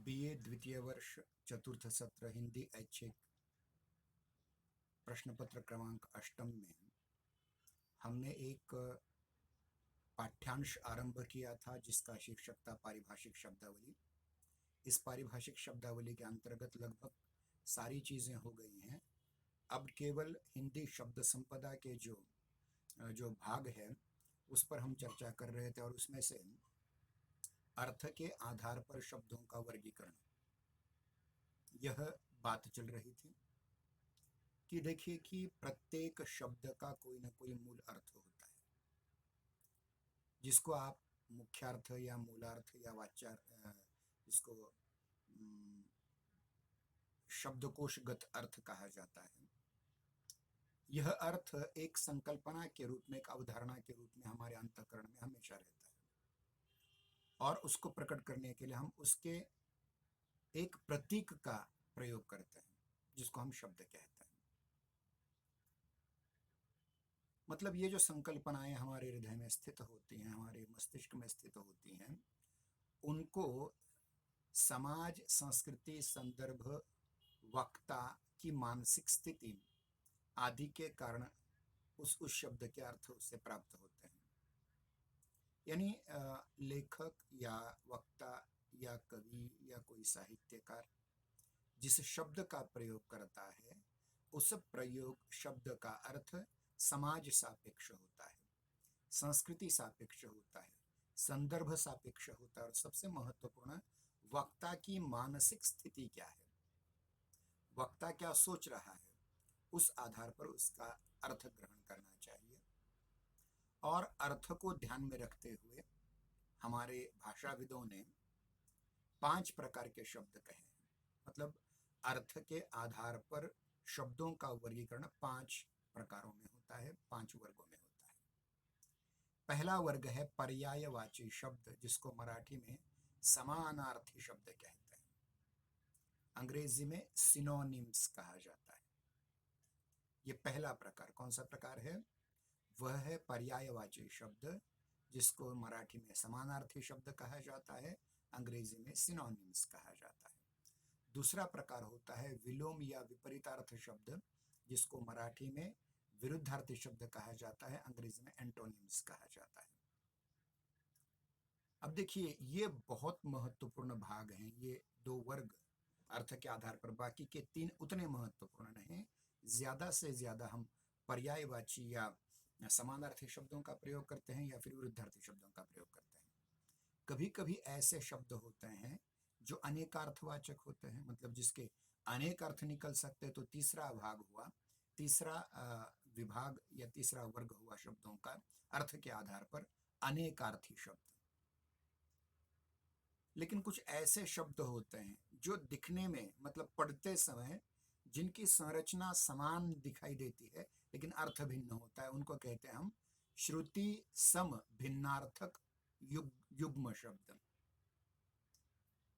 BA द्वितीय वर्ष चतुर्थ सत्र हिंदी ऐच्छिक प्रश्न पत्र क्रमांक 8 में हमने एक पाठ्यांश आरंभ किया था जिसका शीर्षक था पारिभाषिक शब्दावली। इस पारिभाषिक शब्दावली के अंतर्गत लगभग सारी चीज़ें हो गई हैं। अब केवल हिंदी शब्द संपदा के जो जो भाग है उस पर हम चर्चा कर रहे थे और उसमें से अर्थ के आधार पर शब्दों का वर्गीकरण, यह बात चल रही थी कि देखिए कि प्रत्येक शब्द का कोई ना कोई मूल अर्थ होता है जिसको आप मुख्यार्थ या मूलार्थ या वाच्यार्थ, जिसको शब्दकोशगत अर्थ कहा जाता है। यह अर्थ एक संकल्पना के रूप में, एक अवधारणा के रूप में हमारे अंतःकरण में हमेशा रहता है और उसको प्रकट करने के लिए हम उसके एक प्रतीक का प्रयोग करते हैं जिसको हम शब्द कहते हैं। मतलब ये जो संकल्पनाएं हमारे हृदय में स्थित होती हैं, हमारे मस्तिष्क में स्थित होती हैं, उनको समाज, संस्कृति, संदर्भ, वक्ता की मानसिक स्थिति आदि के कारण उस शब्द के अर्थ उससे प्राप्त होते हैं। यानी लेखक या वक्ता या कवि या कोई साहित्यकार जिस शब्द का प्रयोग करता है उस प्रयोग शब्द का अर्थ समाज सापेक्ष होता है, संस्कृति सापेक्ष होता है, संदर्भ सापेक्ष होता है और सबसे महत्वपूर्ण वक्ता की मानसिक स्थिति क्या है, वक्ता क्या सोच रहा है, उस आधार पर उसका अर्थ ग्रहण करना चाहिए। और अर्थ को ध्यान में रखते हुए हमारे भाषाविदों ने 5 प्रकार के शब्द कहे हैं। मतलब अर्थ के आधार पर शब्दों का वर्गीकरण 5 प्रकारों में होता है, 5 वर्गों में होता है। पहला वर्ग है पर्यायवाची शब्द, जिसको मराठी में समानार्थी शब्द कहते हैं, अंग्रेजी में सिनोनिम्स कहा जाता है। ये पहला प्रकार कौन सा प्रकार है? वह है पर्यायवाची शब्द, जिसको मराठी में समानार्थी शब्द कहा जाता है, अंग्रेजी में सिनोनिम्स कहा जाता है। दूसरा प्रकार होता है विलोम या विपरीतार्थ शब्द, जिसको मराठी में विरुद्धार्थी शब्द कहा जाता है, अंग्रेजी में एंटोनिम्स कहा जाता है। अब देखिए ये बहुत महत्वपूर्ण भाग हैं, ये 2 वर्ग अर्थ के आधार पर। बाकी के 3 उतने महत्वपूर्ण नहीं। ज्यादा से ज्यादा हम पर्यायवाची या समानार्थी शब्दों का प्रयोग करते हैं या फिर विरुद्धार्थी शब्दों का प्रयोग करते हैं। कभी कभी ऐसे शब्द होते हैं जो अनेकार्थवाचक होते हैं, मतलब जिसके अनेक अर्थ निकल सकते हैं। तो तीसरा भाग हुआ, तीसरा विभाग या तीसरा वर्ग हुआ शब्दों का अर्थ के आधार पर अनेकार्थी शब्द। लेकिन कुछ ऐसे शब्द होते हैं जो दिखने में, मतलब पढ़ते समय जिनकी संरचना समान दिखाई देती है लेकिन अर्थ भिन्न होता है, उनको कहते हैं हम श्रुति सम भिन्नार्थक युग्म शब्द।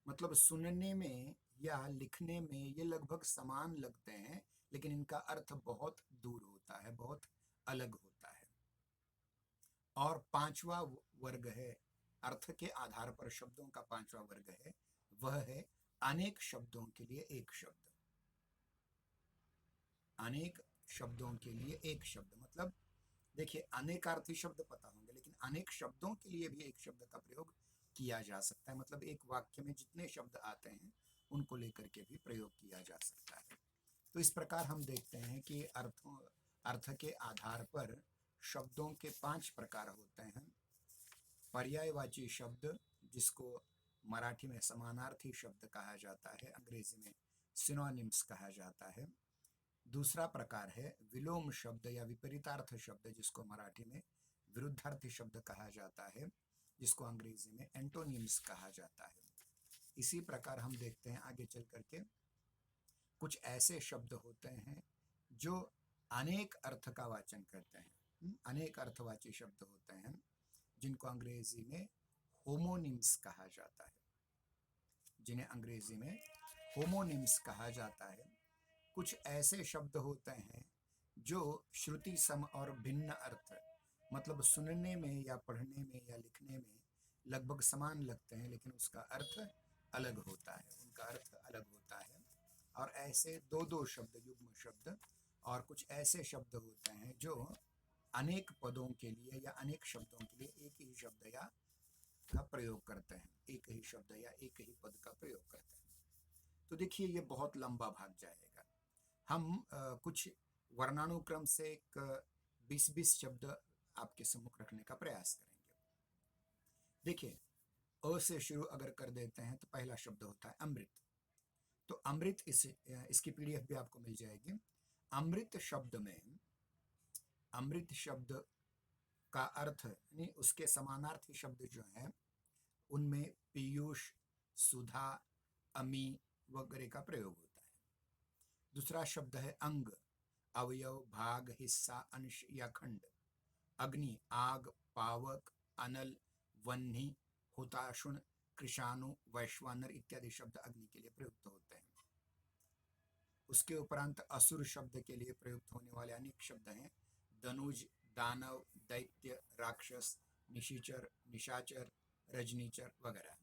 मतलब सुनने में या लिखने में ये लगभग समान लगते हैं लेकिन इनका अर्थ बहुत दूर होता है, बहुत अलग होता है। और 5वां वर्ग है, अर्थ के आधार पर शब्दों का 5वां वर्ग है, वह है अनेक शब्दों के लिए एक शब्द। अनेक शब्दों के लिए एक शब्द मतलब देखिए अनेकार्थी शब्द पता होंगे, लेकिन अनेक शब्दों के लिए भी एक शब्द का प्रयोग किया जा सकता है। मतलब एक वाक्य में जितने शब्द आते हैं उनको लेकर के भी प्रयोग किया जा सकता है। तो इस प्रकार हम देखते हैं कि अर्थ के आधार पर शब्दों के 5 प्रकार होते हैं। पर्यायवाची शब्द, जिसको मराठी में समानार्थी शब्द कहा जाता है, अंग्रेजी में सिनोनिम्स कहा जाता है। दूसरा प्रकार है विलोम शब्द या विपरीतार्थ शब्द, जिसको मराठी में विरुद्धार्थी शब्द कहा जाता है, जिसको अंग्रेजी में एंटोनिम्स कहा जाता है। इसी प्रकार हम देखते हैं आगे चल करके कुछ ऐसे शब्द होते हैं जो अनेक अर्थ का वाचन करते हैं, अनेक अर्थवाची शब्द होते हैं, जिनको अंग्रेजी में होमोनिम्स कहा जाता है, जिन्हें अंग्रेजी में होमोनिम्स कहा जाता है। कुछ ऐसे शब्द होते हैं जो श्रुति सम और भिन्न अर्थ, मतलब सुनने में या पढ़ने में या लिखने में लगभग समान लगते हैं लेकिन उसका अर्थ अलग होता है, उनका अर्थ अलग होता है। और ऐसे दो दो शब्द, युग्म शब्द, और कुछ ऐसे शब्द होते हैं जो अनेक पदों के लिए या अनेक शब्दों के लिए एक ही शब्द या का प्रयोग करते हैं, एक ही शब्द या एक ही पद का प्रयोग करते हैं। तो देखिए ये बहुत लंबा भाग जाएगा। हम कुछ वर्णानुक्रम से एक 20-20 शब्द आपके सम्मुख रखने का प्रयास करेंगे। देखिए, अ से शुरू अगर कर देते हैं तो पहला शब्द होता है अमृत। तो अमृत, इसकी पीडीएफ भी आपको मिल जाएगी। अमृत शब्द में, अमृत शब्द का अर्थ यानी उसके समानार्थी शब्द जो हैं उनमें पीयूष, सुधा, अमी वगैरह का प्रयोग होता है। दूसरा शब्द है अंग, अवयव, भाग, हिस्सा, अंश या खंड। अग्नि, आग, पावक, अनल, वह्नि, हुताशुण, कृषाणु, वैश्वानर इत्यादि शब्द अग्नि के लिए प्रयुक्त होते हैं। उसके उपरांत असुर शब्द के लिए प्रयुक्त होने वाले अनेक शब्द हैं। धनुज, दानव, दैत्य, राक्षस, निशिचर, निशाचर, रजनीचर वगैरह।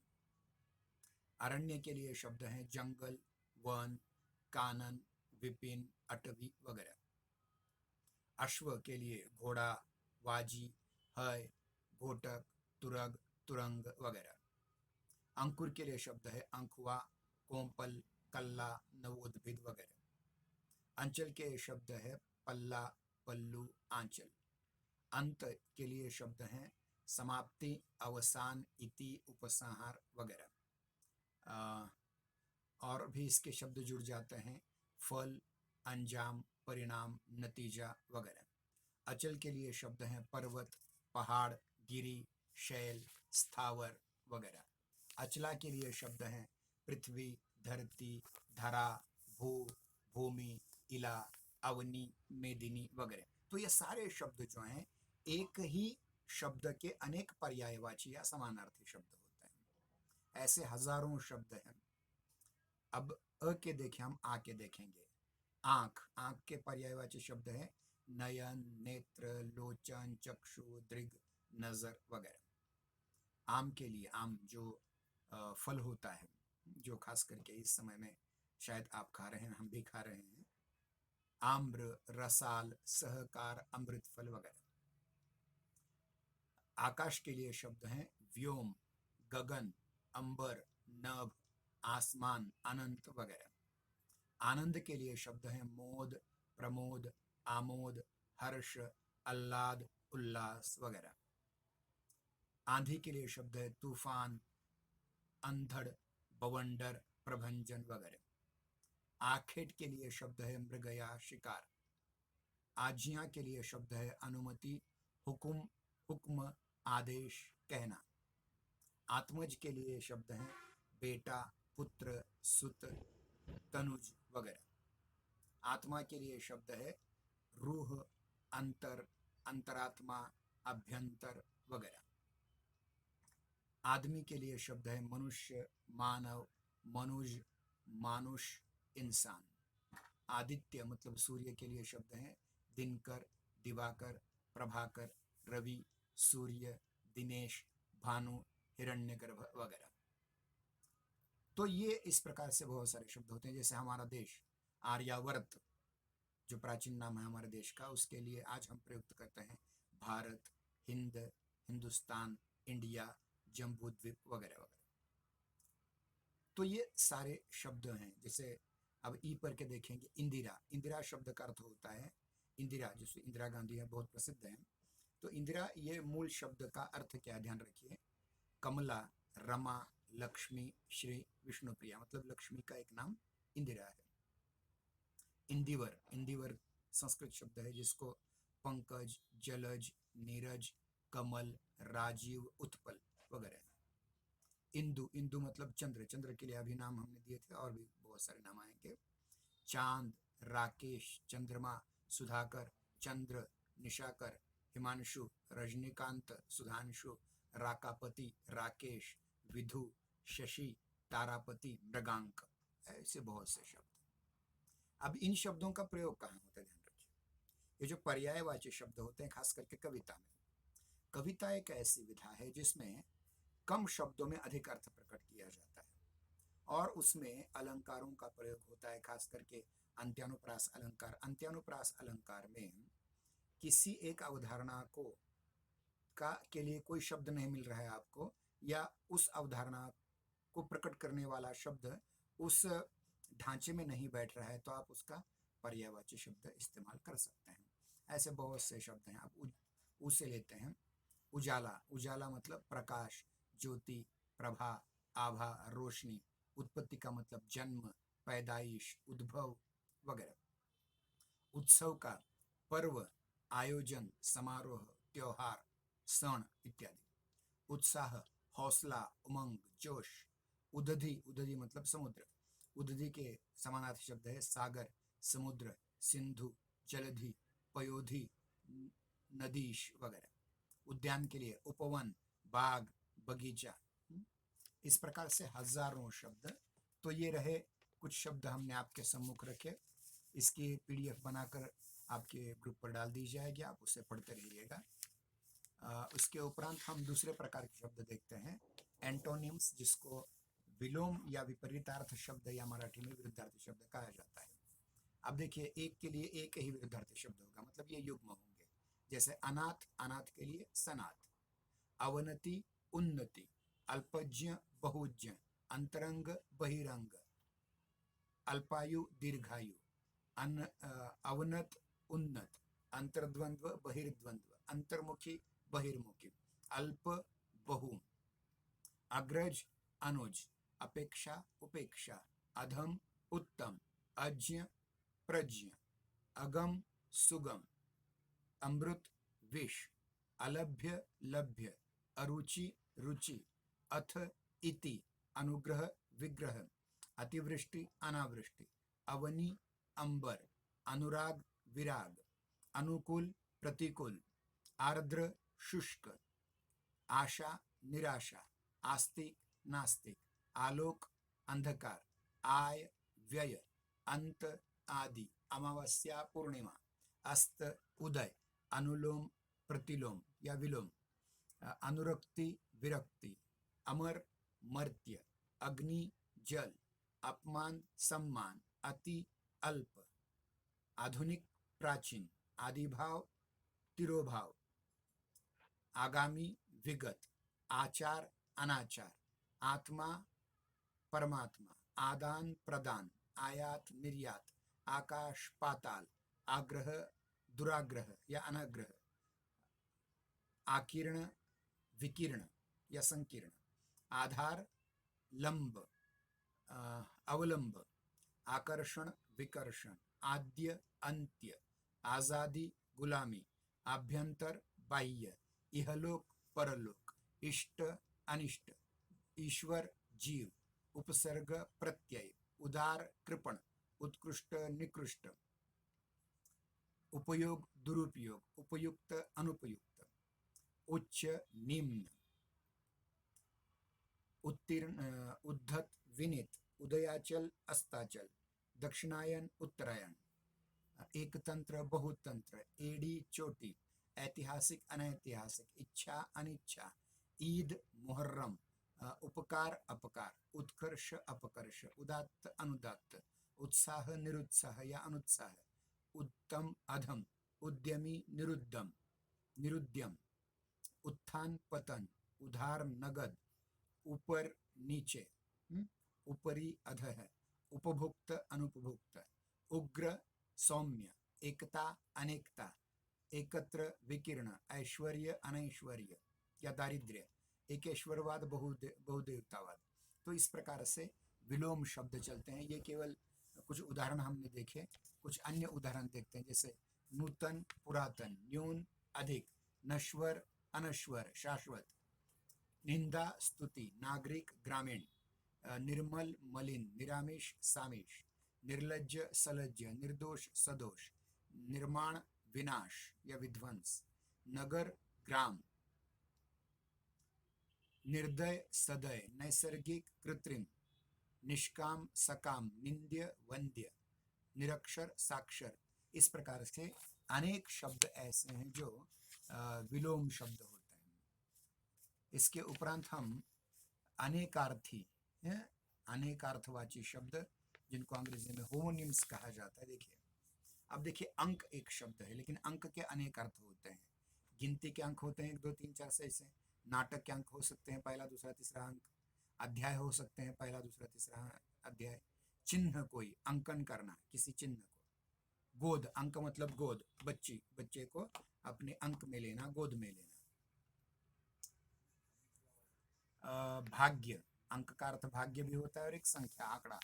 अरण्य के लिए शब्द हैं जंगल, वन, कानन, विपिन, अटवी वगैरह। अश्व के लिए घोड़ा, वाजी, हय, घोटक, तुरग, तुरंग वगैरह। अंकुर के लिए शब्द है अंकुआ, कोंपल, कल्ला, नवोद्भिद वगैरह। अंचल के शब्द है पल्ला, पल्लू, आंचल। अंत के लिए शब्द हैं समाप्ति, अवसान, इति, उपसंहार वगैरह। और भी इसके शब्द जुड़ जाते हैं फल, अंजाम, परिणाम, नतीजा वगैरह। अचल के लिए शब्द हैं पर्वत, पहाड़, गिरी, शैल, स्थावर वगैरह। अचला के लिए शब्द हैं पृथ्वी, धरती, धरा, भू, भूमि, इला, अवनी, मेदिनी वगैरह। तो ये सारे शब्द जो हैं एक ही शब्द के अनेक पर्यायवाची या समानार्थी शब्द होते हैं। ऐसे हजारों शब्द हैं। अब अ के देखें, हम आ के देखेंगे। आंख, आंख के पर्यायवाची शब्द है नयन, नेत्र, लोचन, चक्षु, दृग, नजर वगैरह। आम के लिए, आम जो फल होता है, जो खास करके इस समय में शायद आप खा रहे हैं, हम भी खा रहे हैं, आम्र, रसाल, सहकार, अमृत फल वगैरह। आकाश के लिए शब्द हैं व्योम, गगन, अंबर, नभ, आसमान, अनंत वगैरह। आनंद के लिए शब्द हैं मोद, प्रमोद, आमोद, हर्ष, आह्लाद, उल्लास वगैरह। आंधी के लिए शब्द है तूफान, अंधड़, बवंडर, प्रभंजन वगैरह। आखेट के लिए शब्द है मृगया, शिकार। आज्ञा के लिए शब्द है अनुमति, हुक्म, हुक्म, आदेश, कहना। आत्मज के लिए शब्द हैं बेटा, पुत्र, सुत, तनुज वगैरह। आत्मा के लिए शब्द है रूह, अंतर, अंतरात्मा, अभ्यंतर वगैरह। आदमी के लिए शब्द है मनुष्य, मानव, मनुज, मानुष, इंसान। आदित्य मतलब सूर्य के लिए शब्द हैं दिनकर, दिवाकर, प्रभाकर, रवि, सूर्य, दिनेश, भानु, हिरण्यगर्भ वगैरह। तो ये इस प्रकार से बहुत सारे शब्द होते हैं। जैसे हमारा देश आर्यावर्त, जो प्राचीन नाम है हमारे देश का, उसके लिए आज हम प्रयुक्त करते हैं भारत, हिंद, हिंदुस्तान, इंडिया, जम्बू द्वीप वगैरह वगैरह। तो ये सारे शब्द हैं। जैसे अब ई पर के देखेंगे इंदिरा। इंदिरा शब्द का अर्थ होता है इंदिरा, जिससे इंदिरा गांधी है, बहुत प्रसिद्ध है। तो इंदिरा, ये मूल शब्द का अर्थ क्या, ध्यान रखिए, कमला, रमा, लक्ष्मी, श्री, विष्णुप्रिया, मतलब लक्ष्मी का एक नाम इंदिरा है। इंदिवर, इंदिवर संस्कृत शब्द है जिसको पंकज, जलज, नीरज, कमल, राजीव, उत्पल वगैरह। इंदु, इंदु मतलब चंद्र, चंद्र के लिए अभी नाम हमने दिए थे, और भी बहुत सारे नाम आएंगे। चांद, राकेश, चंद्रमा, सुधाकर, चंद्र, निशाकर, हिमांशु, रजनीकांत, सुधांशु, राकापति, राकेश, विधु, शशि, तारापति, मृगांक। ऐसे बहुत से शब्द। अब इन शब्दों का प्रयोग कहाँ होता है, ध्यान रखिए। ये जो पर्यायवाची शब्द होते हैं, खास करके कविता में। कविता एक ऐसी विधा है जिसमें कम शब्दों में अधिक अर्थ प्रकट किया जाता है। और उसमें अलंकारों का प्रयोग होता है, खास करके अंत्यानुप्रास अलंकार। अंत्यानुप्रास अलंकार में किसी एक अवधारणा को के लिए कोई शब्द नहीं मिल रहा है आपको, या उस अवधारणा को प्रकट करने वाला शब्द उस ढांचे में नहीं बैठ रहा है, तो आप उसका पर्यायवाची शब्द इस्तेमाल कर सकते हैं। ऐसे बहुत से शब्द हैं। आप उसे लेते हैं, उजाला। उजाला मतलब प्रकाश, ज्योति, प्रभा, आभा, रोशनी। उत्पत्ति का मतलब जन्म, पैदाइश, उद्भव वगैरह। उत्सव का पर्व, आयोजन, समारोह, त्योहार, क्षण इत्यादि। उत्साह, हौसला, उमंग, जोश। उदधि, उदधि मतलब समुद्र। उदधि के समानार्थी शब्द है सागर, समुद्र, सिंधु, जलधि, पयोधि, नदीश वगैरह। उद्यान के लिए उपवन, बाग, बगीचा। इस प्रकार से हजारों शब्द। तो ये रहे कुछ शब्द हमने आपके सम्मुख रखे। इसकी PDF बनाकर आपके ग्रुप पर डाल दी जाएगी, आप उसे पढ़ते रहिएगा। उसके उपरांत हम दूसरे प्रकार के शब्द देखते हैं, एंटोनिम्स, जिसको विलोम या विपरीतार्थ शब्द या मराठी में विरुद्धार्थी शब्द कहा जाता है। अब देखिए, एक के लिए एक ही विरुद्धार्थी शब्द होगा, मतलब ये युग्म होंगे। जैसे अनाथ, अनाथ के लिए सनाथ। अवनति, उन्नति। अल्पज्ञ, बहुज्ञ। अंतरंग, बहिरंग। अल्पायु, दीर्घायु। अवनत, उन्नत। अंतर्द्वंद्व, बहिर्द्वंद्व। अंतर्मुखी, बहिर्मुखी। अल्प, बहु। अग्रज, अनुज। अपेक्षा, उपेक्षा। अधम, उत्तम। अज्ञ, प्रज्ञ। अगम, सुगम। अमृत, विष। अलभ्य, लभ्य। अरुचि, रुचि। अथ, इति। अनुग्रह, विग्रह। अतिवृष्टि, अनावृष्टि। अवनि, अंबर। अनुराग, विराग। अनुकूल, प्रतिकूल। आर्द्र, शुष्क। आशा, निराशा। आस्तिक, नास्तिक। आलोक, अंधकार। आय, व्यय। अंत, आदि। अमावस्या, पूर्णिमा। अस्त, उदय। अनुलोम, प्रतिलोम या विलोम। अनुरक्ति, विरक्ति। अमर, मर्त्य। अग्नि, जल। अपमान, सम्मान। अति, अल्प। आधुनिक, प्राचीन। आदिभाव, तिरोभाव। आगामी, विगत। आचार, अनाचार। आत्मा, परमात्मा। आदान, प्रदान। आयात, निर्यात। आकाश, पाताल। आग्रह, दुराग्रह या अनाग्रह। आकीर्ण, विकीर्ण या संकीर्ण। आधार, लंब, अवलंब। आकर्षण, विकर्षण। आद्य, अंत्य। आजादी, गुलामी। आभ्यंतर, बाह्य। इहलोक, परलोक। इष्ट, अनिष्ट। ईश्वर, जीव। उपसर्ग, प्रत्यय। उदार, कृपण। उत्कृष्ट, निकृष्ट। उपयोग, दुरुपयोग। उपयुक्त, अनुपयुक्त। उच्च, निम्न। उत्तीर्ण, उद्धत, विनीत। उदयाचल, अस्ताचल। दक्षिणायन, उत्तरायण। एकतंत्र, बहुतंत्र। एड़ी, चोटी। ऐतिहासिक, अनैतिहासिक। इच्छा, अनिच्छा। ईद, मुहर्रम। उपकार, अपकार। उत्कर्ष, अपकर्ष। उदात्त, अनुदात्त। उत्साह, निरुत्साह या अनुत्साह। उत्तम, अधम। उद्यमी, निरुद्यम, निरुद्यम। उत्थान, पतन। उधार, नगद। ऊपर, नीचे। ऊपरी, अधः। उपभुक्त, अनुपभुक्त। उग्र, सौम्य। एकता, अनेकता। एकत्र, विकीर्ण। ऐश्वर्य, अनैश्वर्य या दारिद्र्य। एकेश्वरवाद, बहुदेवतावाद। तो इस प्रकार से विलोम शब्द चलते हैं। ये केवल कुछ उदाहरण हमने देखे। कुछ अन्य उदाहरण देखते हैं, जैसे नूतन, पुरातन। न्यून, अधिक। नश्वर, अनश्वर, शाश्वत। निंदा, स्तुति। नागरिक, ग्रामीण। निर्मल, मलिन। निरामिष, सामिष। निर्लज्ज, सलज्ज। निर्दोष, सदोष। निर्माण, विनाश या विध्वंस। नगर, ग्राम। निर्दय, सदय। नैसर्गिक, कृत्रिम। निष्काम, सकाम। निंद्य, वंद्य। निरक्षर, साक्षर। इस प्रकार से अनेक शब्द ऐसे हैं जो विलोम शब्द होते हैं। इसके उपरांत हम अनेकार्थी अनेकार्थवाची शब्द जिनको अंग्रेजी में होमोनिम्स कहा जाता है। देखिए, अब देखिए, अंक एक शब्द है, लेकिन अंक के अनेक अर्थ होते हैं। गिनती के अंक होते हैं 1 2 3 4 से ऐसे। नाटक के अंक हो सकते हैं पहला दूसरा तीसरा अंक। अध्याय हो सकते हैं पहला दूसरा तीसरा अध्याय। चिन्ह कोई अंकन करना किसी चिन्ह को। गोद, अंक मतलब गोद, बच्ची, बच्चे को अपने अंक में लेना, गोद में लेना। भाग्य, अंक का अर्थ भाग्य भी होता है और एक संख्या, आंकड़ा।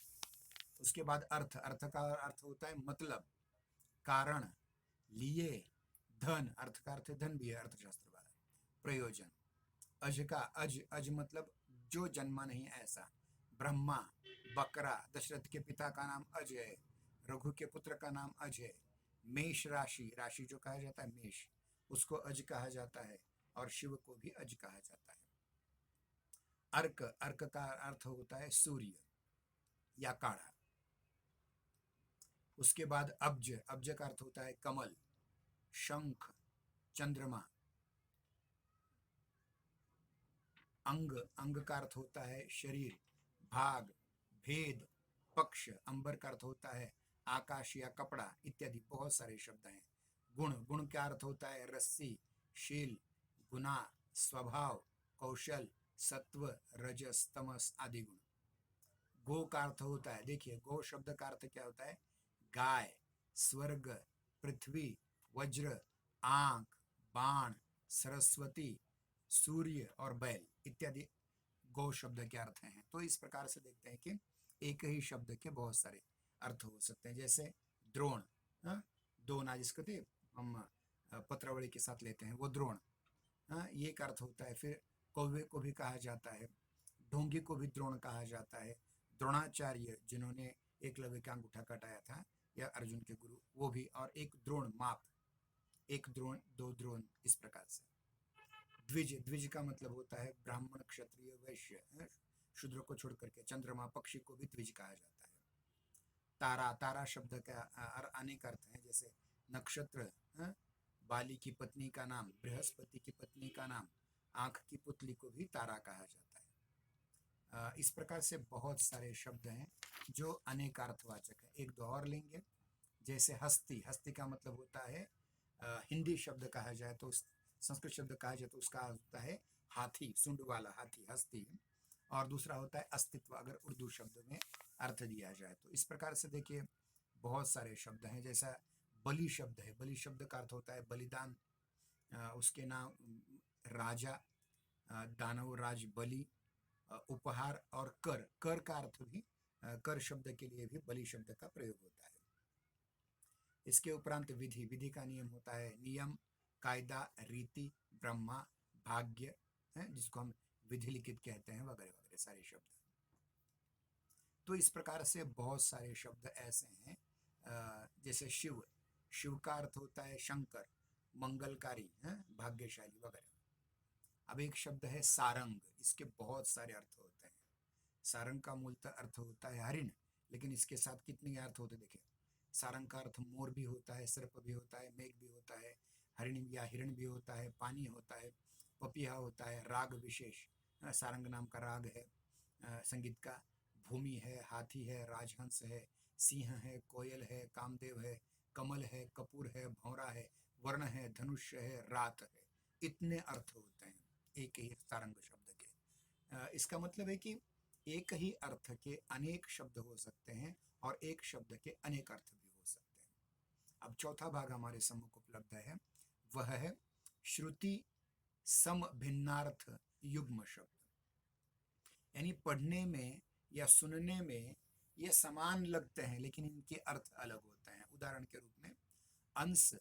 उसके बाद अर्थ, अर्थ का अर्थ होता है मतलब, कारण, लिए, धन, अर्थ का अर्थ धन भी है अर्थशास्त्र वाला। प्रयोजन, अज का अज, अज मतलब जो जन्मा नहीं ऐसा। ब्रह्मा, बकरा, दशरथ के पिता का नाम अज है, रघु के पुत्र का नाम अज है। मेष राशि, राशि जो कहा जाता है मेष, उसको अज कहा जाता है, और शिव को भी अज कहा जाता है। अर्क, अर्क का अर्थ होता है सूर्य या काढ़ा। उसके बाद अब्ज, अब्ज का अर्थ होता है कमल, शंख, चंद्रमा। अंग, अंग का अर्थ होता है शरीर, भाग, भेद, पक्ष। अंबर का अर्थ होता है आकाश या कपड़ा इत्यादि बहुत सारे शब्द हैं। गुण, गुण का अर्थ होता है रस्सी, शील, गुना, स्वभाव, कौशल, सत्व, रजस, तमस आदि गुण। गो का अर्थ होता है, देखिए गो शब्द का अर्थ क्या होता है, गाय, स्वर्ग, पृथ्वी, वज्र, आंख, बाण, सरस्वती, सूर्य और बैल इत्यादि गौ शब्द के अर्थ हैं। तो इस प्रकार से देखते हैं कि एक ही शब्द के बहुत सारे अर्थ हो सकते हैं। जैसे द्रोण, दोना जिसको हम पत्रावली के साथ लेते हैं वो द्रोण, ये एक अर्थ होता है। फिर कौवे को भी कहा जाता है, ढोंगी को भी द्रोण कहा जाता है। द्रोणाचार्य जिन्होंने एकलव्य का अंगूठा कटाया था या अर्जुन के गुरु, वो भी। और एक द्रोण माप, एक द्रोण दो द्रोण, इस प्रकार से। द्विज, द्विज का मतलब होता है ब्राह्मण, क्षत्रिय, वैश्य, शूद्र को छोड़ करके। चंद्रमा, पक्षी को भी द्विज कहा जाता है। तारा, तारा शब्द का अनेक अर्थ हैं, जैसे नक्षत्र, बाली की पत्नी का नाम, बृहस्पति की पत्नी का नाम, आंख की पुतली को भी तारा कहा जाता है। इस प्रकार से बहुत सारे शब्द हैं जो अनेकार्थवाचक है। एक दो और लेंगे, जैसे हस्ती, हस्ती का मतलब होता है, हिंदी शब्द कहा जाए तो, संस्कृत शब्द कहा जाए तो उसका होता है हाथी, सुंड वाला हाथी, हस्ती। और दूसरा होता है अस्तित्व, अगर उर्दू शब्द में अर्थ दिया जाए तो। इस प्रकार से देखिए बहुत सारे शब्द हैं। जैसा बलि शब्द है, बलि शब्द का अर्थ होता है बलिदान, उसके नाम राजा, दानव राज बलि, उपहार। और कर, कर का अर्थ भी, कर शब्द के लिए भी बलि शब्द का प्रयोग होता है। इसके उपरांत विधि, विधि का नियम होता है नियम, कायदा, रीति, ब्रह्मा, भाग्य, जिसको हम विधि लिखित कहते हैं, वगैरह वगैरह सारे शब्द। तो इस प्रकार से बहुत सारे शब्द ऐसे हैं। जैसे शिव, शिव का अर्थ होता है शंकर, मंगलकारी, भाग्यशाली वगैरह। अब एक शब्द है सारंग, इसके बहुत सारे अर्थ होते हैं। सारंग का मूलतः अर्थ होता है हरिण, लेकिन इसके साथ कितने अर्थ होते देखें। सारंग का अर्थ मोर भी होता है, सर्प भी होता है, मेघ भी होता है, हरिण या हिरण भी होता है, पानी होता है, पपिया होता है, राग विशेष, सारंग नाम का राग है संगीत का, भूमि है, हाथी है, राजहंस है, सिंह है, कोयल है, कामदेव है, कमल है, कपूर है, भौरा है, वर्ण है, धनुष्य है, रात है। इतने अर्थ होते हैं एक ही सारंग शब्द के। इसका मतलब है कि एक ही अर्थ के अनेक शब्द हो सकते हैं और एक शब्द के अनेक अर्थ भी हो सकते हैं। अब चौथा भाग हमारे सम्मुख उपलब्ध है, वह है श्रुति सम भिन्नार्थ युग्म शब्द। यानी पढ़ने में या सुनने में ये समान लगते हैं लेकिन इनके अर्थ अलग होते हैं। उदाहरण के रूप में अंश,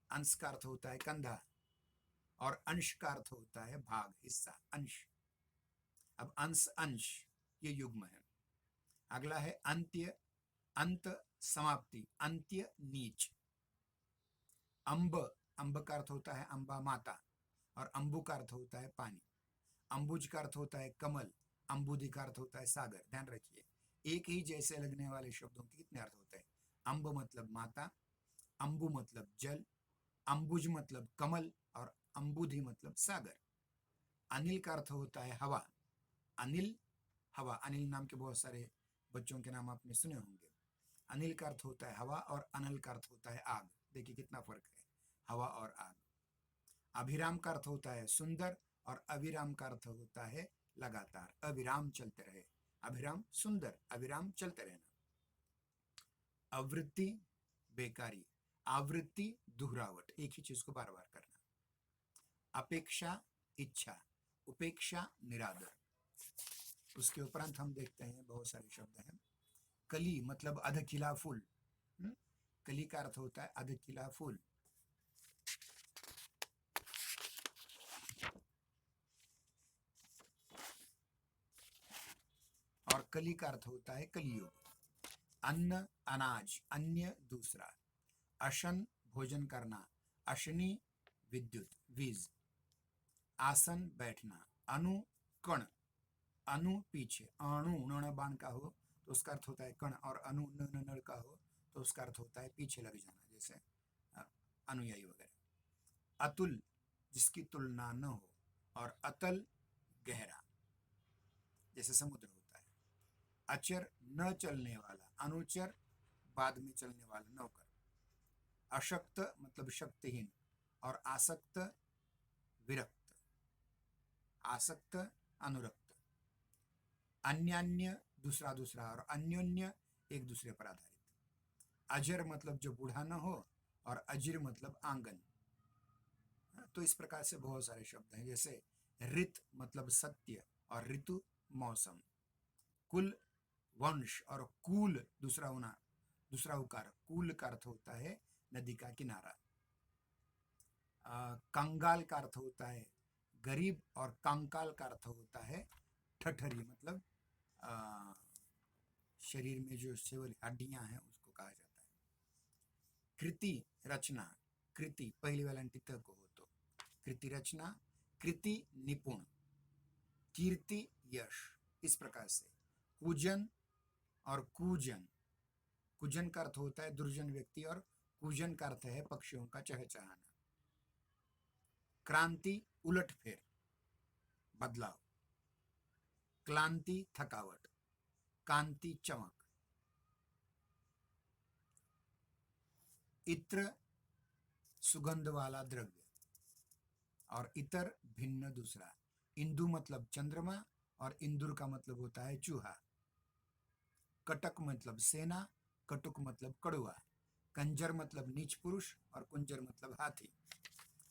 अंश का अर्थ होता है कंधा, और अंश का अर्थ होता है भाग, हिस्सा, अंश। अब अंश, अंश ये युग्म है। अगला है अंत्य, अंत, समाप्ति, अंत्य, नीच। अंब, अंब का अर्थ होता है अंबा, माता, और अंबु का अर्थ होता है पानी। अंबुज का अर्थ होता है कमल, अंबुधि का अर्थ होता है सागर। ध्यान रखिए, एक ही जैसे लगने वाले शब्दों के कितने अर्थ होते हैं। अंब मतलब माता, अंबु मतलब जल, अंबुज मतलब कमल, और अंबुधि मतलब सागर। अनिल का अर्थ होता है हवा, अनिल हवा, अनिल नाम के बहुत सारे बच्चों के नाम आपने सुने होंगे। अनिल का अर्थ होता है हवा और अनल का अर्थ होता है आग। देखिए कितना फर्क है, हवा और आग। अभिराम का अर्थ होता है सुंदर और अविराम का अर्थ होता है लगातार, अविराम चलते रहे। अभिराम सुंदर, अविराम चलते रहना। आवृत्ति बेकारी, आवृत्ति दोहरावट, एक ही चीज को बार बार करना। अपेक्षा इच्छा, उपेक्षा निरादर। उसके उपरांत हम देखते हैं बहुत सारे शब्द हैं। कली मतलब अध खिला फूल, कली का अर्थ होता है अध खिला फूल। और कली का अर्थ होता है कलियुग। अन्न अनाज, अन्य दूसरा। अशन भोजन करना, अशनी विद्युत वीज। आसन बैठना। अनु कण, अनु पीछे, अणु नण बाण का हो तो उसका अर्थ होता है कण, और अनु नण का हो तो उसका अर्थ होता है पीछे लग जाना, जैसे अनुयायी वगैरह। अतुल जिसकी तुलना न हो, और अतल गहरा जैसे समुद्र होता है। अचर न चलने वाला, अनुचर बाद में चलने वाला, नौकर। अशक्त मतलब शक्तिहीन, और आसक्त विरक्त, आसक्त अनुरक्त। अन्यान्य दूसरा दूसरा, और अन्योन्य एक दूसरे पर आधारित। अजर मतलब जो बूढ़ा न हो, और अजिर मतलब आंगन। तो इस प्रकार से बहुत सारे शब्द हैं, जैसे ऋत मतलब सत्य, और ऋतु मौसम। कुल वंश, और कूल दूसरा होना, दूसरा उकार, कूल का अर्थ होता है नदी का किनारा। कंगाल का अर्थ होता है गरीब, और कंकाल का अर्थ होता है ठठरी, मतलब शरीर में जो सेवल हड्डियां हैं उसको कहा जाता है। कृति रचना, कृति पहली वाला अंतित को हो तो कृति रचना। कृति निपुण, कीर्ति यश। इस प्रकार से कुजन और कूजन, कुजन का अर्थ होता है दुर्जन व्यक्ति, और कूजन का अर्थ है पक्षियों का चहचहाना। क्रांति उलटफेर, बदलाव। क्लांति थकावट, कांति चमक। इत्र सुगंध वाला द्रव्य, और इतर भिन्न दूसरा। इंदु मतलब चंद्रमा, और इंदुर का मतलब होता है चूहा। कटक मतलब सेना, कटुक मतलब कड़ुआ। कंजर मतलब नीच पुरुष, और कुंजर मतलब हाथी।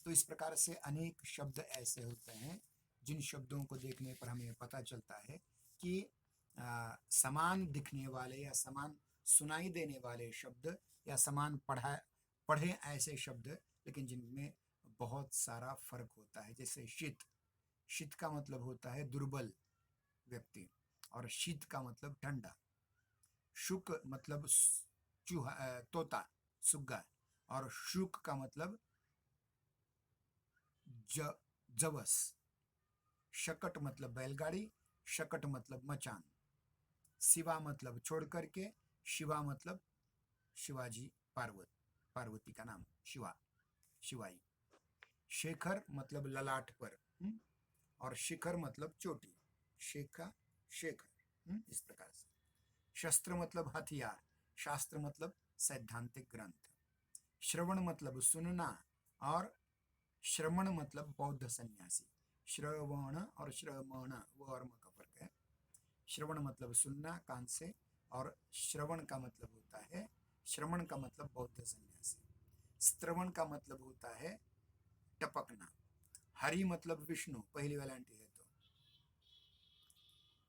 तो इस प्रकार से अनेक शब्द ऐसे होते हैं जिन शब्दों को देखने पर हमें पता चलता है कि समान दिखने वाले या समान सुनाई देने वाले शब्द, या समान पढ़े ऐसे शब्द, लेकिन जिनमें बहुत सारा फर्क होता है। जैसे शीत, शीत का मतलब होता है दुर्बल व्यक्ति, और शीत का मतलब ठंडा। शुक मतलब चूहा, तोता, सुग्गा, और शुक का मतलब जवस। शकट मतलब बैलगाड़ी, शकट मतलब मचान। शिवा मतलब छोड़ करके, शिवा मतलब शिवाजी, पार्वती का नाम शिवा, शिवाई। शेखर मतलब ललाट पर, और शिखर मतलब चोटी, शेखा शेखर। इस प्रकार से शस्त्र मतलब हथियार, शास्त्र मतलब सैद्धांतिक ग्रंथ। श्रवण मतलब सुनना, और श्रमण मतलब बौद्ध सन्यासी। श्रवण और श्रमण वो और का फर्क है। श्रवण मतलब सुनना कान से, और श्रवण का मतलब होता है, श्रमण का मतलब बौद्ध सन्यासी। श्रवण का मतलब होता है टपकना। हरि मतलब विष्णु, पहली वेलांटी है तो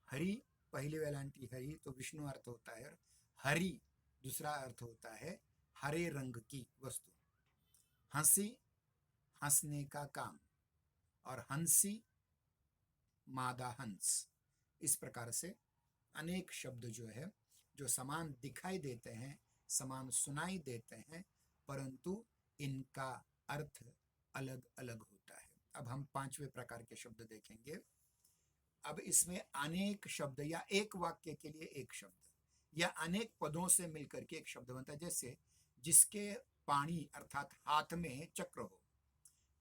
हरि, पहली वेलांटी हरि तो विष्णु अर्थ होता है, और हरि दूसरा अर्थ होता है हरे रंग की वस्तु। हंसी हंसने का काम, और हंसी मादा हंस। इस प्रकार से अनेक शब्द जो है जो समान दिखाई देते हैं, समान सुनाई देते हैं, परंतु इनका अर्थ अलग अलग होता है। अब हम पांचवें प्रकार के शब्द देखेंगे। अब इसमें अनेक शब्द, या एक वाक्य के लिए एक शब्द, या अनेक पदों से मिलकर के एक शब्द बनता है। जैसे जिसके पाणी अर्थात हाथ में चक्र हो,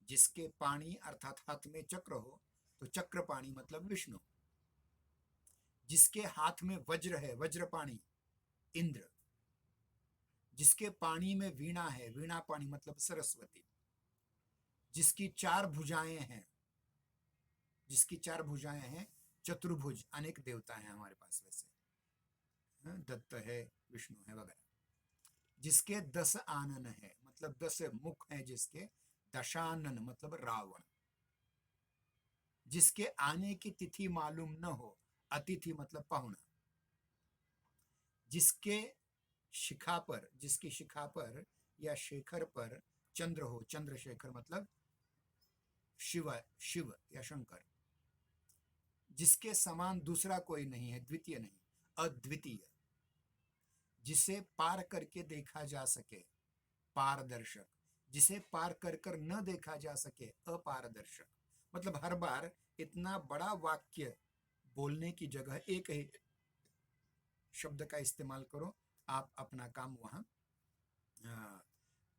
जिसके पाणी अर्थात हाथ में चक्र हो, तो चक्रपाणी मतलब विष्णु। जिसके हाथ में वज्र है, वज्रपाणी इंद्र, जिसके पाणी में वीणा है, वीणा पाणी मतलब सरस्वती, जिसकी 4 भुजाएं हैं, जिसकी 4 भुजाएं हैं, चतुर्भुज, अनेक देवता हैं हमारे पास वैसे, दत्त है, विष्णु है वगैरह, जिसके 10 आनन है मतलब 10 मुख हैं, जिसके दशानन मतलब रावण, जिसके आने की तिथि मालूम न हो, अतिथि मतलब पाहुना, जिसके शिखा पर, जिसकी शिखा पर या शेखर पर चंद्र हो, चंद्रशेखर मतलब शिव, शिव या शंकर, जिसके समान दूसरा कोई नहीं है, द्वितीय नहीं, अद्वितीय, जिसे पार करके देखा जा सके, पारदर्शक, जिसे पार कर कर न देखा जा सके, अपारदर्शक। मतलब हर बार इतना बड़ा वाक्य बोलने की जगह एक ही शब्द का इस्तेमाल करो, आप अपना काम वहां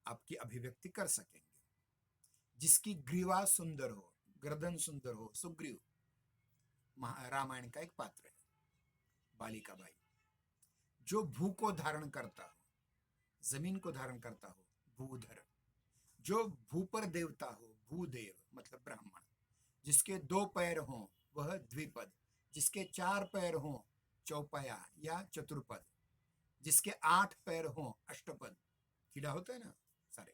आपकी अभिव्यक्ति कर सकेंगे। जिसकी ग्रीवा सुंदर हो, गर्दन सुंदर हो, सुग्रीव रामायण का एक पात्र है, बालिका बाई। जो भू को धारण करता हो, जमीन को धारण करता हो, भूधर। जो भू पर देवता हो, भूदेव मतलब ब्राह्मण। जिसके 2 पैर हों वह द्विपद, जिसके 4 पैर हों चौपया या चतुर्पद, जिसके 8 पैर हों अष्टपद, कीड़ा होता है ना सारे,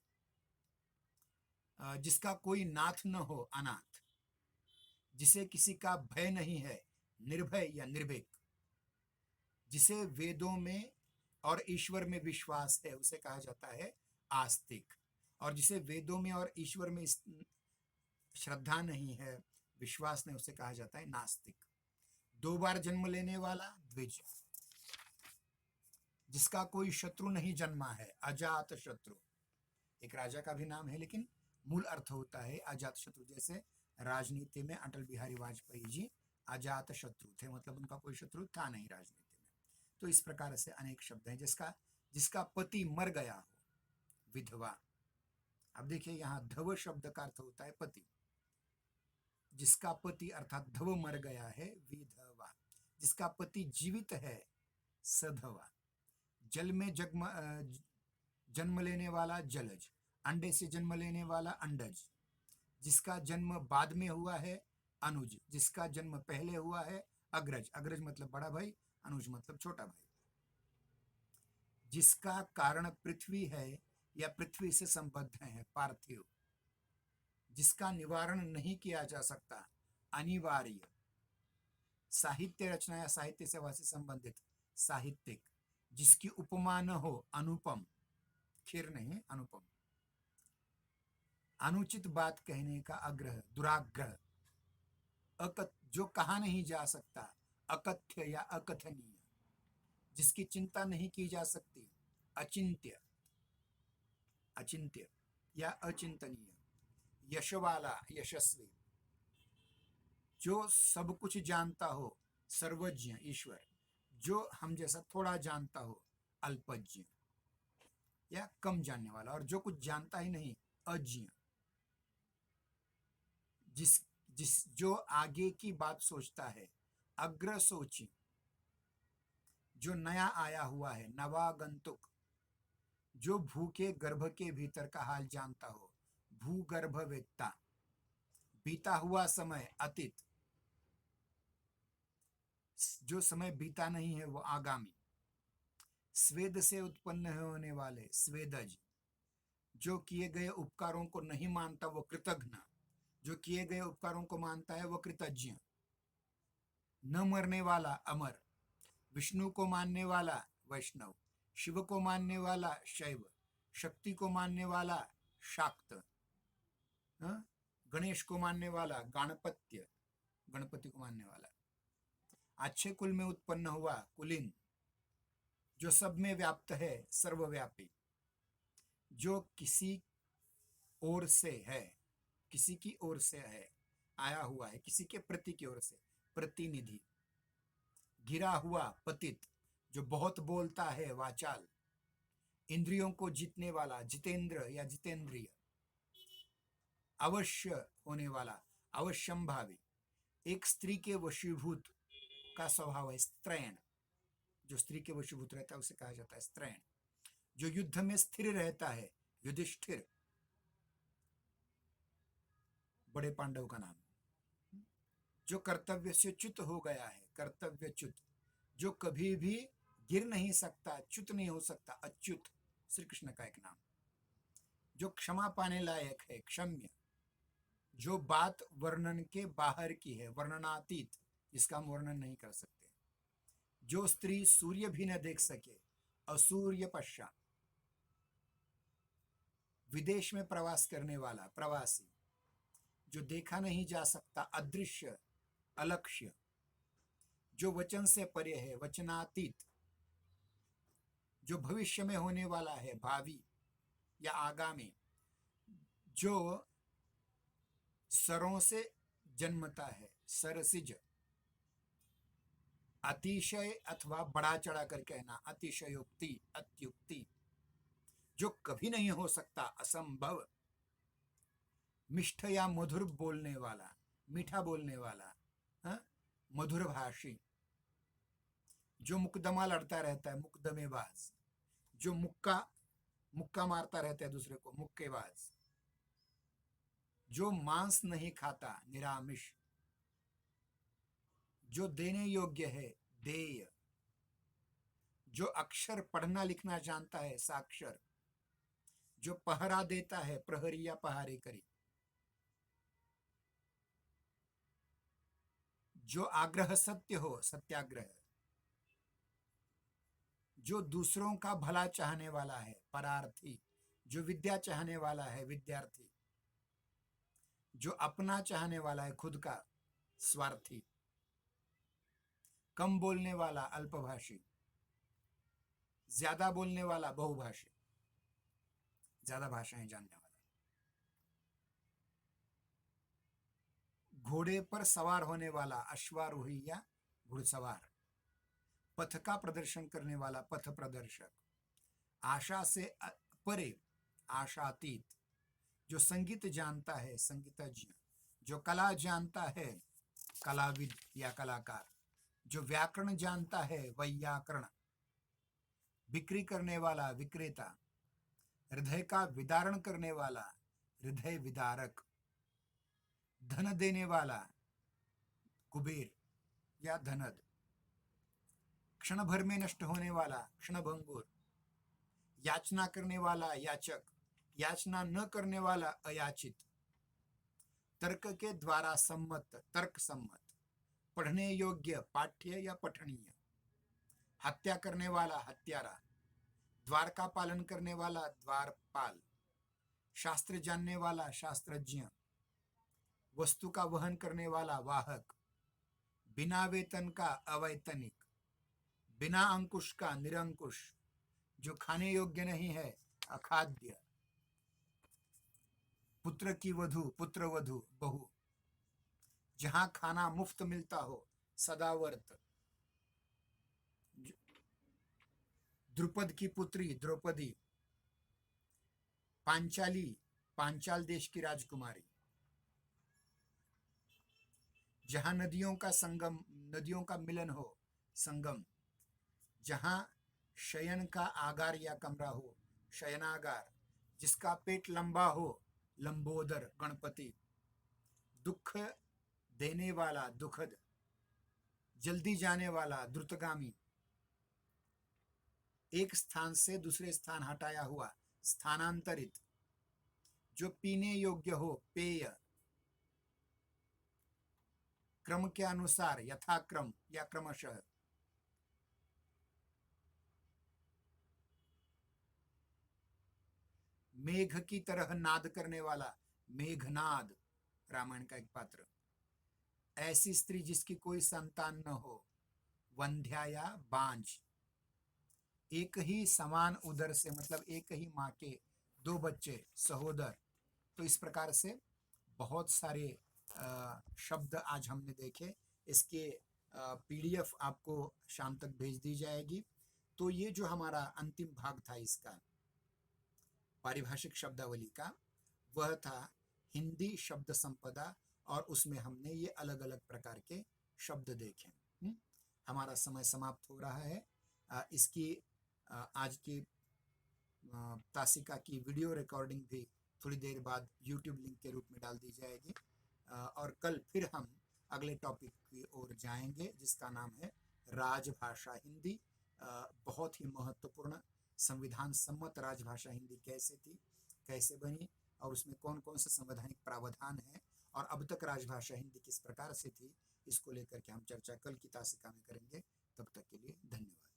जिसका कोई नाथ न हो, अनाथ, जिसे किसी का भय नहीं है, निर्भय या निर्भीक, जिसे वेदों में और ईश्वर में विश्वास है, उसे कहा जाता है आस्तिक, और जिसे वेदों में और ईश्वर में श्रद्धा नहीं है, विश्वास नहीं, उसे कहा जाता है नास्तिक। 2 बार जन्म लेने वाला द्विज, जिसका कोई शत्रु नहीं जन्मा है, अजात शत्रु, एक राजा का भी नाम है लेकिन मूल अर्थ होता है अजात शत्रु। जैसे राजनीति में अटल बिहारी वाजपेयी जी अजात शत्रु थे, मतलब उनका कोई शत्रु था नहीं राजनीति में। तो इस प्रकार से अनेक शब्द हैं। जिसका पति मर गया हो, विधवा। अब देखिए यहाँ धव शब्द का अर्थ होता है पति, जिसका पति अर्थात धव मर गया है, विधवा। जिसका पति जीवित है, सधवा। जल में जन्म लेने वाला जलज, अंडे से जन्म लेने वाला अंडज। जिसका जन्म बाद में हुआ है, अनुज। जिसका जन्म पहले हुआ है, अग्रज। अग्रज मतलब बड़ा भाई, अनुज मतलब छोटा भाई। जिसका कारण पृथ्वी है या पृथ्वी से संबद्ध है, पार्थिव। जिसका निवारण नहीं किया जा सकता, अनिवार्य। साहित्य रचना या साहित्य सेवा से संबंधित, साहित्यिक। जिसकी उपमा न हो, अनुपम। खीर नहीं, अनुपम। अनुचित बात कहने का आग्रह, दुराग्रह। जो कहा नहीं जा सकता, अकथ्य या अकथनीय। जिसकी चिंता नहीं की जा सकती, अचिंत्य, अचिंत्य या अचिंतनीय। यशवाला, यशस्वी। जो सब कुछ जानता हो, सर्वज्ञ, ईश्वर। जो हम जैसा थोड़ा जानता हो, अल्पज्ञ या कम जानने वाला। और जो कुछ जानता ही नहीं, अज्ञ। जो आगे की बात सोचता है, अग्र सोची। जो नया आया हुआ है, नवागंतुक। जो भूखे गर्भ के भीतर का हाल जानता हो, भूगर्भवेत्ता। बीता हुआ समय, अतीत। जो समय बीता नहीं है वो आगामी। स्वेद से उत्पन्न होने वाले, स्वेदज। जो किए गए उपकारों को नहीं मानता वो कृतघ्न। जो किए गए उपकारों को मानता है वो कृतज्ञ। न मरने वाला, अमर। विष्णु को मानने वाला, वैष्णव। शिव को मानने वाला, शैव। शक्ति को मानने वाला, शाक्त। गणेश को मानने वाला, गणपत्य, गणपति को मानने वाला। अच्छे कुल में उत्पन्न हुआ, कुलीन। जो सब में व्याप्त है, सर्वव्यापी। जो किसी ओर से है, किसी की ओर से है, आया हुआ है, किसी के प्रति की ओर से, प्रतिनिधि। गिरा हुआ, पतित। जो बहुत बोलता है, वाचाल। इंद्रियों को जीतने वाला, जितेंद्र या जितेंद्रिय। अवश्य होने वाला, अवश्यंभावी। एक स्त्री के वशीभूत, का स्वभाव है स्त्रैण, जो स्त्री के वशीभूत रहता है उसे कहा जाता है स्त्रैण। जो युद्ध में स्थिर रहता है युधिष्ठिर, बड़े पांडव का नाम। जो कर्तव्य से च्युत हो गया है, कर्तव्यच्युत, जो कभी भी गिर नहीं सकता, च्युत नहीं हो सकता, अच्युत श्री कृष्ण का एक नाम। जो क्षमा पाने लायक है, क्षम्य, जो बात वर्णन के बाहर की है, वर्णनातीत, जिसका हम वर्णन नहीं कर सकते। जो स्त्री सूर्य भी न देख सके, असूर्य पश्चा, विदेश में प्रवास करने वाला प्रवासी, जो देखा नहीं जा सकता, अदृश्य, अलक्ष्य, जो वचन से परे है, वचनातीत, जो भविष्य में होने वाला है, भावी या आगामी, जो सरों से जन्मता है, सरसिज, अतिशय अथवा बड़ा चढ़ा कर कहना, अतिशयोक्ति, अत्युक्ति, जो कभी नहीं हो सकता, असंभव, मिष्ठ या मधुर बोलने वाला, मीठा बोलने वाला, हाँ? मधुर भाषी, जो मुकदमा लड़ता रहता है, मुकदमेबाज, जो मुक्का मुक्का मारता रहता है दूसरे को, मुक्केबाज, जो मांस नहीं खाता, निरामिष, जो देने योग्य है, देय, जो अक्षर पढ़ना लिखना जानता है, साक्षर, जो पहरा देता है, प्रहरी या पहारे करी, जो आग्रह सत्य हो, सत्याग्रह, जो दूसरों का भला चाहने वाला है, परार्थी, जो विद्या चाहने वाला है, विद्यार्थी, जो अपना चाहने वाला है, खुद का, स्वार्थी, कम बोलने वाला, अल्पभाषी, ज्यादा बोलने वाला, बहुभाषी, ज्यादा भाषाएं जानने वाला, घोड़े पर सवार होने वाला, अश्वारोही या घुड़सवार, पथ का प्रदर्शन करने वाला, पथ प्रदर्शक, आशा से परे, आशातीत, जो संगीत जानता है, संगीतज्ञ, जो कला जानता है, कलाविद या कलाकार, जो व्याकरण जानता है, वैयाकरण, बिक्री करने वाला, विक्रेता, हृदय का विदारण करने वाला, हृदय विदारक, धन देने वाला, कुबेर या धनद, क्षण भर में नष्ट होने वाला, क्षणभंगुर, याचना करने वाला, याचक, याचना न करने वाला, अयाचित, तर्क के द्वारा सम्मत, तर्क सम्मत, पढ़ने योग्य, पाठ्य या पठनीय, हत्या करने वाला, हत्यारा, द्वार का पालन करने वाला, द्वारपाल, शास्त्र जानने वाला, शास्त्रज्ञ, वस्तु का वहन करने वाला, वाहक, बिना वेतन का, अवैतनिक, बिना अंकुश का, निरंकुश, जो खाने योग्य नहीं है, अखाद्य, पुत्र की वधू, पुत्र वधू, बहू, जहां खाना मुफ्त मिलता हो, सदावर्त, द्रुपद की पुत्री, द्रौपदी, पांचाली, पांचाल देश की राजकुमारी, जहां नदियों का संगम, नदियों का मिलन हो, संगम, जहां शयन का आगार या कमरा हो, शयनागार, जिसका पेट लंबा हो, लंबोदर, गणपति, दुख देने वाला, दुखद, जल्दी जाने वाला, द्रुतगामी, एक स्थान से दूसरे स्थान हटाया हुआ, स्थानांतरित, जो पीने योग्य हो, पेय, क्रम के अनुसार, यथाक्रम या क्रमशः, मेघ की तरह नाद करने वाला, मेघनाद, रामायण का एक पात्र, ऐसी स्त्री जिसकी कोई संतान न हो, वंध्या या बांझ, एक ही समान उदर से, मतलब एक ही माँ के दो बच्चे, सहोदर। तो इस प्रकार से बहुत सारे शब्द आज हमने देखे। इसके पीडीएफ आपको शाम तक भेज दी जाएगी। तो ये जो हमारा अंतिम भाग था इसका पारिभाषिक शब्दावली का, वह था हिंदी शब्द संपदा, और उसमें हमने ये अलग अलग प्रकार के शब्द देखे। हमारा समय समाप्त हो रहा है। इसकी आज की तासिका की वीडियो रिकॉर्डिंग भी थोड़ी देर बाद यूट्यूब लिंक के रूप में डाल दी जाएगी। और कल फिर हम अगले टॉपिक की ओर जाएंगे, जिसका नाम है राजभाषा हिंदी। बहुत ही महत्वपूर्ण संविधान सम्मत राजभाषा हिंदी कैसे थी, कैसे बनी, और उसमें कौन कौन से संवैधानिक प्रावधान हैं, और अब तक राजभाषा हिंदी किस प्रकार से थी, इसको लेकर के हम चर्चा कल की तासिका में करेंगे। तब तक के लिए धन्यवाद।